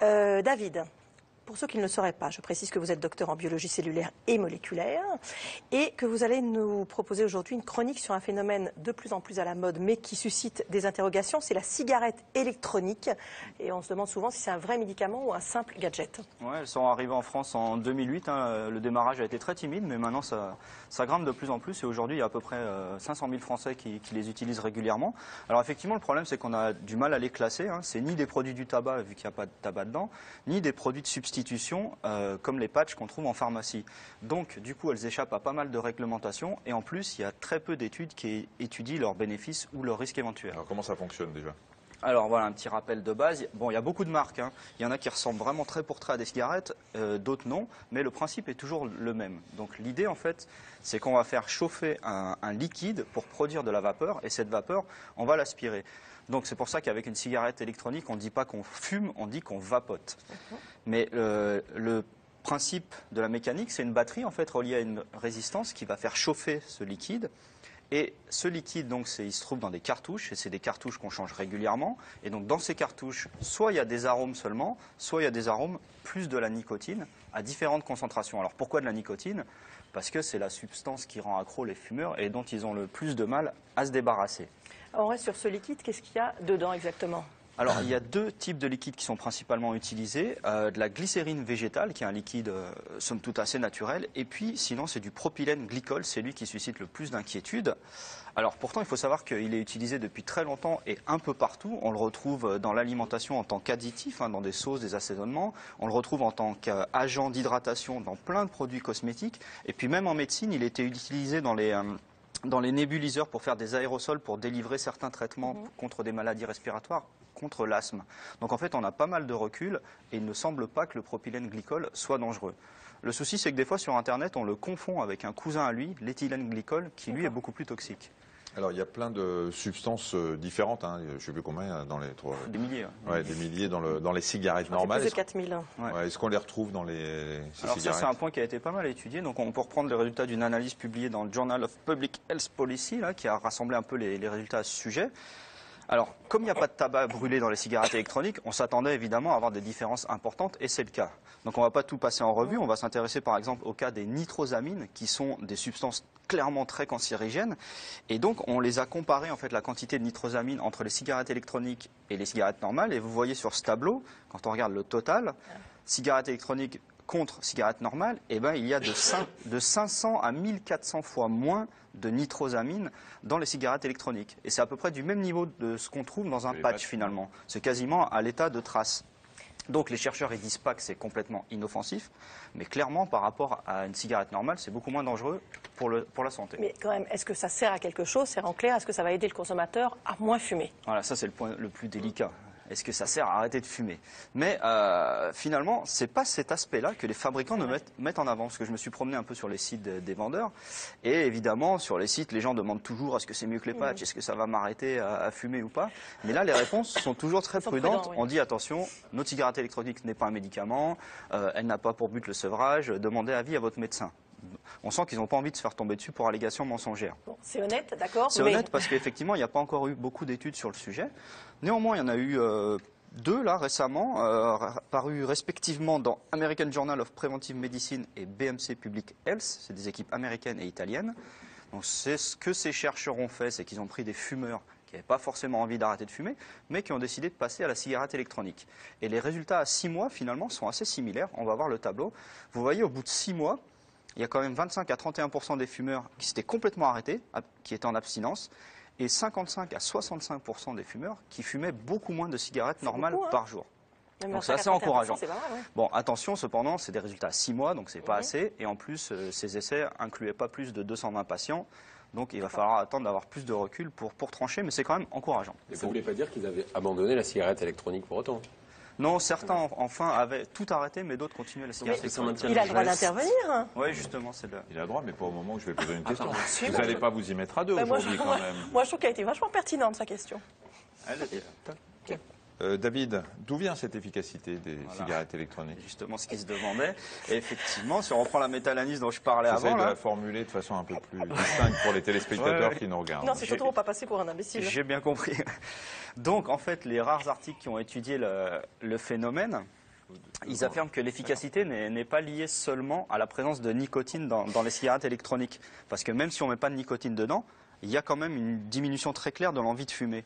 David, pour ceux qui ne le sauraient pas, je précise que vous êtes docteur en biologie cellulaire et moléculaire et que vous allez nous proposer aujourd'hui une chronique sur un phénomène de plus en plus à la mode mais qui suscite des interrogations, c'est la cigarette électronique. Et on se demande souvent si c'est un vrai médicament ou un simple gadget. Ouais, elles sont arrivées en France en 2008. Le démarrage a été très timide, mais maintenant ça grimpe de plus en plus. Et aujourd'hui, il y a à peu près 500 000 Français qui les utilisent régulièrement. Alors effectivement, le problème, c'est qu'on a du mal à les classer. C'est ni des produits du tabac, vu qu'il n'y a pas de tabac dedans, ni des produits de substitution, comme les patchs qu'on trouve en pharmacie. Donc, du coup, elles échappent à pas mal de réglementations. Et en plus, il y a très peu d'études qui étudient leurs bénéfices ou leurs risques éventuels. Alors, comment ça fonctionne déjà ? Alors voilà, un petit rappel de base. Bon, il y a beaucoup de marques. Il y en a qui ressemblent vraiment très pour trait à des cigarettes, d'autres non. Mais le principe est toujours le même. Donc l'idée, en fait, c'est qu'on va faire chauffer un liquide pour produire de la vapeur. Et cette vapeur, on va l'aspirer. Donc c'est pour ça qu'avec une cigarette électronique, on ne dit pas qu'on fume, on dit qu'on vapote. Mais le principe de la mécanique, c'est une batterie en fait reliée à une résistance qui va faire chauffer ce liquide. Et ce liquide, donc, il se trouve dans des cartouches, et c'est des cartouches qu'on change régulièrement. Et donc, dans ces cartouches, soit il y a des arômes seulement, soit il y a des arômes plus de la nicotine à différentes concentrations. Alors, pourquoi de la nicotine ? Parce que c'est la substance qui rend accro les fumeurs et dont ils ont le plus de mal à se débarrasser. On reste sur ce liquide, qu'est-ce qu'il y a dedans exactement ? Alors, il y a deux types de liquides qui sont principalement utilisés. De la glycérine végétale, qui est un liquide, somme toute, assez naturel. Et puis, sinon, c'est du propylène glycol. C'est lui qui suscite le plus d'inquiétude. Alors, pourtant, il faut savoir qu'il est utilisé depuis très longtemps et un peu partout. On le retrouve dans l'alimentation en tant qu'additif, dans des sauces, des assaisonnements. On le retrouve en tant qu'agent d'hydratation dans plein de produits cosmétiques. Et puis, même en médecine, il était utilisé dans les nébuliseurs pour faire des aérosols, pour délivrer certains traitements contre des maladies respiratoires, contre l'asthme. Donc en fait, on a pas mal de recul et il ne semble pas que le propylène glycol soit dangereux. Le souci, c'est que des fois sur Internet, on le confond avec un cousin à lui, l'éthylène glycol, qui lui est beaucoup plus toxique. Alors, il y a plein de substances différentes, je ne sais plus combien, dans les... Des milliers. Ouais, des milliers dans les cigarettes normales. Plus de 4000. Est-ce qu'on les retrouve dans ces cigarettes ? Ça, c'est un point qui a été pas mal étudié. Donc, on peut reprendre les résultats d'une analyse publiée dans le Journal of Public Health Policy, qui a rassemblé un peu les résultats à ce sujet. Alors, comme il n'y a pas de tabac brûlé dans les cigarettes électroniques, on s'attendait évidemment à avoir des différences importantes, et c'est le cas. Donc on ne va pas tout passer en revue, on va s'intéresser par exemple au cas des nitrosamines, qui sont des substances clairement très cancérigènes. Et donc on les a comparées, en fait, la quantité de nitrosamines entre les cigarettes électroniques et les cigarettes normales. Et vous voyez sur ce tableau, quand on regarde le total, cigarettes électroniques contre cigarettes normales, il y a de 500 à 1400 fois moins de nitrosamine dans les cigarettes électroniques. Et c'est à peu près du même niveau de ce qu'on trouve dans un patch finalement. C'est quasiment à l'état de trace. Donc les chercheurs ne disent pas que c'est complètement inoffensif, mais clairement par rapport à une cigarette normale, c'est beaucoup moins dangereux pour la santé. Mais quand même, est-ce que ça sert à quelque chose? C'est en clair, est-ce que ça va aider le consommateur à moins fumer? Voilà, ça c'est le point le plus délicat. Est-ce que ça sert à arrêter de fumer? Mais finalement, ce n'est pas cet aspect-là que les fabricants mettent en avant. Parce que je me suis promené un peu sur les sites des vendeurs. Et évidemment, sur les sites, les gens demandent toujours est-ce que c'est mieux que les patchs? Est-ce que ça va m'arrêter à fumer ou pas? Mais là, les réponses sont toujours très prudentes. On dit attention, notre cigarette électronique n'est pas un médicament. Elle n'a pas pour but le sevrage. Demandez avis à votre médecin. On sent qu'ils n'ont pas envie de se faire tomber dessus pour allégations mensongères. Bon, c'est honnête, d'accord. C'est honnête parce qu'effectivement, il n'y a pas encore eu beaucoup d'études sur le sujet. Néanmoins, il y en a eu deux là récemment, parus respectivement dans American Journal of Preventive Medicine et BMC Public Health. C'est des équipes américaines et italiennes. Donc, c'est ce que ces chercheurs ont fait, c'est qu'ils ont pris des fumeurs qui n'avaient pas forcément envie d'arrêter de fumer, mais qui ont décidé de passer à la cigarette électronique. Et les résultats à 6 mois, finalement, sont assez similaires. On va voir le tableau. Vous voyez, au bout de 6 mois, il y a quand même 25 à 31% des fumeurs qui s'étaient complètement arrêtés, qui étaient en abstinence, et 55 à 65% des fumeurs qui fumaient beaucoup moins de cigarettes normales par jour. Donc c'est assez encourageant. Bon, attention, cependant, c'est des résultats à 6 mois, donc c'est pas assez. Et en plus, ces essais incluaient pas plus de 220 patients. Donc il va falloir attendre d'avoir plus de recul pour trancher, mais c'est quand même encourageant. Et ça ne voulait pas dire qu'ils avaient abandonné la cigarette électronique pour autant? Non, certains, enfin, avaient tout arrêté, mais d'autres continuaient la cigarette électronique. Il a le droit d'intervenir. Oui, justement, c'est le... Il a le droit, mais pas au moment où je vais poser une question. Vous n'allez pas vous y mettre à deux aujourd'hui, quand même. Moi, je trouve qu'elle a été vachement pertinente, sa question. David, d'où vient cette efficacité des cigarettes électroniques? Justement, ce qui se demandait. Et effectivement, si on reprend la méta-analyse dont je parlais avant... J'essaie de la formuler de façon un peu plus distincte pour les téléspectateurs qui nous regardent. Non, c'est surtout pour ne pas passer pour un imbécile. J'ai bien compris. Donc, en fait, les rares articles qui ont étudié le phénomène, Ils affirment que l'efficacité n'est pas liée seulement à la présence de nicotine dans les cigarettes électroniques. Parce que même si on ne met pas de nicotine dedans, il y a quand même une diminution très claire de l'envie de fumer.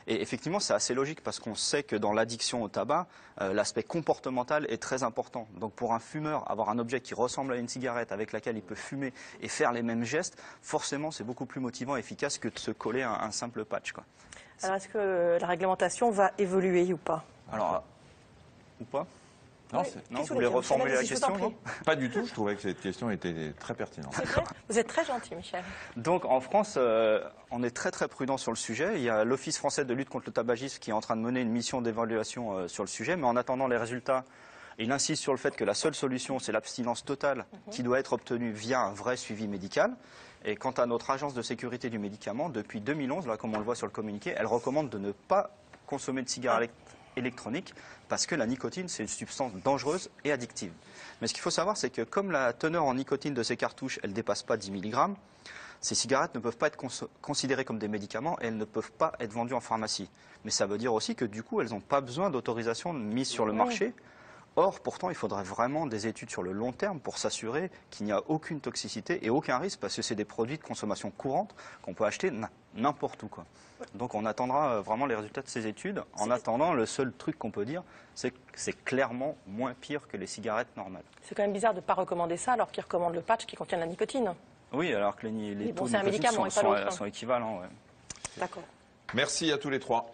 Et effectivement, c'est assez logique parce qu'on sait que dans l'addiction au tabac, l'aspect comportemental est très important. Donc pour un fumeur, avoir un objet qui ressemble à une cigarette avec laquelle il peut fumer et faire les mêmes gestes, forcément, c'est beaucoup plus motivant et efficace que de se coller un simple patch, quoi. Alors, est-ce que la réglementation va évoluer ou pas? Alors, ou pas? Non, Non, vous voulez reformuler la question, non? pas du tout. Je trouvais que cette question était très pertinente. Vous êtes très gentil, Michel. Donc en France, on est très très prudent sur le sujet. Il y a l'Office français de lutte contre le tabagisme qui est en train de mener une mission d'évaluation sur le sujet. Mais en attendant les résultats, il insiste sur le fait que la seule solution, c'est l'abstinence totale qui doit être obtenue via un vrai suivi médical. Et quant à notre agence de sécurité du médicament, depuis 2011, là, comme on le voit sur le communiqué, elle recommande de ne pas consommer de cigarettes électroniques parce que la nicotine, c'est une substance dangereuse et addictive. Mais ce qu'il faut savoir, c'est que comme la teneur en nicotine de ces cartouches, elle ne dépasse pas 10 mg, ces cigarettes ne peuvent pas être considérées comme des médicaments et elles ne peuvent pas être vendues en pharmacie. Mais ça veut dire aussi que du coup, elles n'ont pas besoin d'autorisation mise sur le marché. Or, pourtant, il faudrait vraiment des études sur le long terme pour s'assurer qu'il n'y a aucune toxicité et aucun risque parce que c'est des produits de consommation courante qu'on peut acheter n'importe où, quoi. Donc on attendra vraiment les résultats de ces études. En attendant, le seul truc qu'on peut dire, c'est que c'est clairement moins pire que les cigarettes normales. C'est quand même bizarre de ne pas recommander ça alors qu'ils recommandent le patch qui contient de la nicotine. Oui, alors que les taux de c'est un nicotine médicament et pas l'autre, sont équivalents. Ouais. D'accord. Merci à tous les trois.